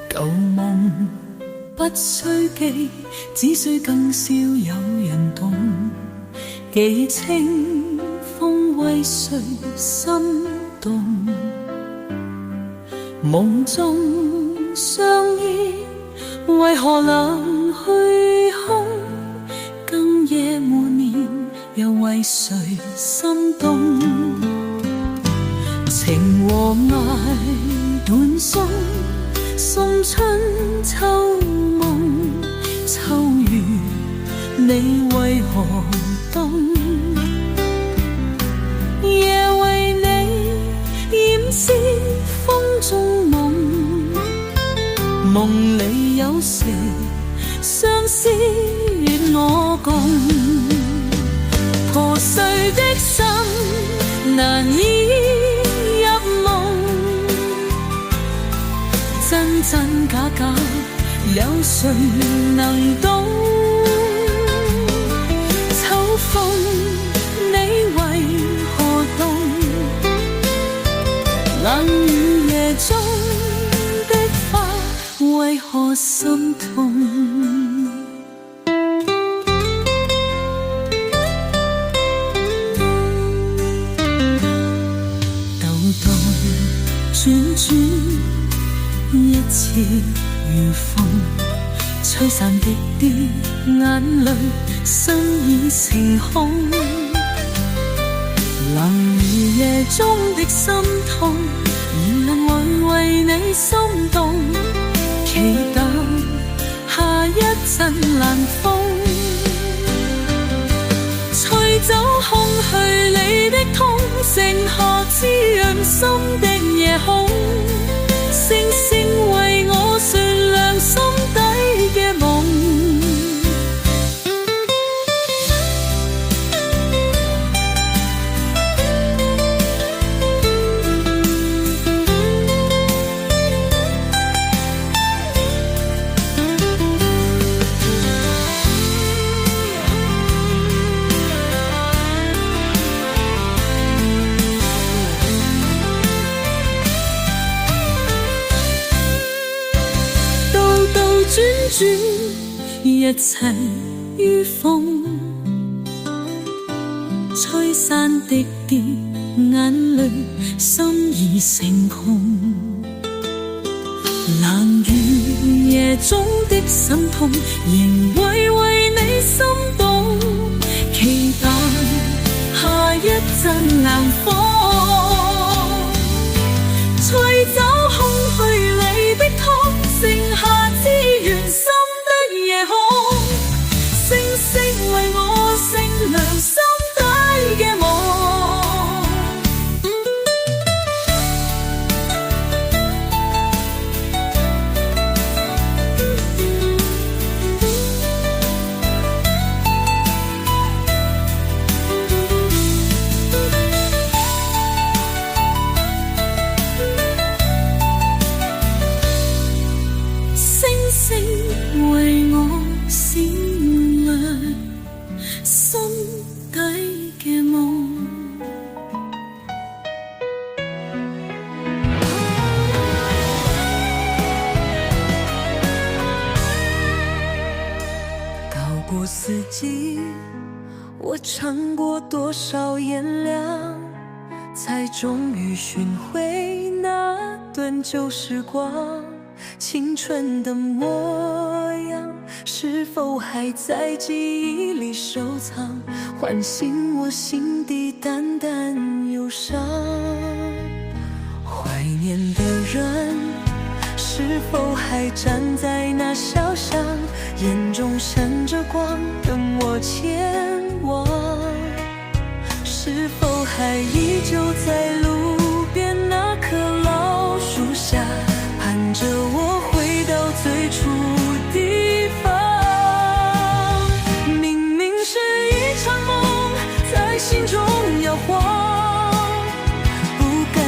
舊夢不需記，只需更少有人懂。記清風為誰心動，夢中相依為何能去空？更夜無眠又為誰心動？情和愛斷送，送春秋夢，秋雨你為何凍？夜為你掩飾風中夢，夢裏有誰相思與我共？破碎的心難以入夢，真真假假有誰能懂？秋風你為何凍？冷雨夜中的花為何心痛？兜兜轉轉一次如風，吹散滴滴眼淚，心已成空。冷雨夜中的心痛，仍能為你心動，期待下一陣冷風，吹走空虛裏的痛，剩下滋潤心的夜空。星星為我算亮心底嘅夢，轉轉一切於風，吹散滴滴眼淚，心已成空。冷雨夜中的心痛，仍為你心動，期待下一陣冷風，吹走空虛裏的痛，剩下滋潤心的夜空。星星為我星亮心底嘅夢。為我閃亮心底嘅夢。到過四季，我嘗過多少炎涼，才終於尋回那段舊時光。青春的模樣，是否還在記憶裡收藏，喚醒我心底淡淡憂傷。懷念的人，是否還站在那小巷，眼中閃着光，等我前往？是否還依舊在路邊那棵老樹下，盼着我回到最初地方？明明是一場夢，在心中搖晃，不敢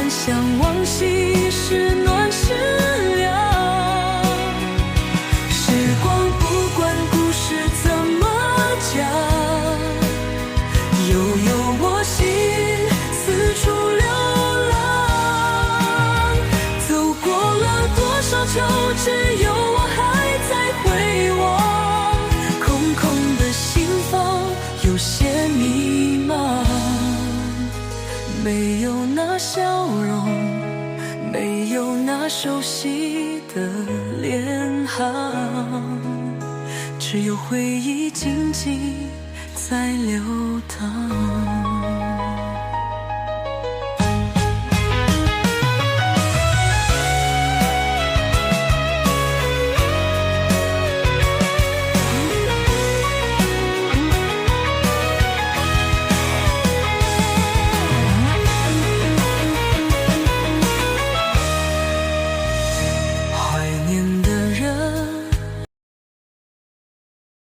没有那笑容，没有那熟悉的脸庞，只有回忆静静在流淌。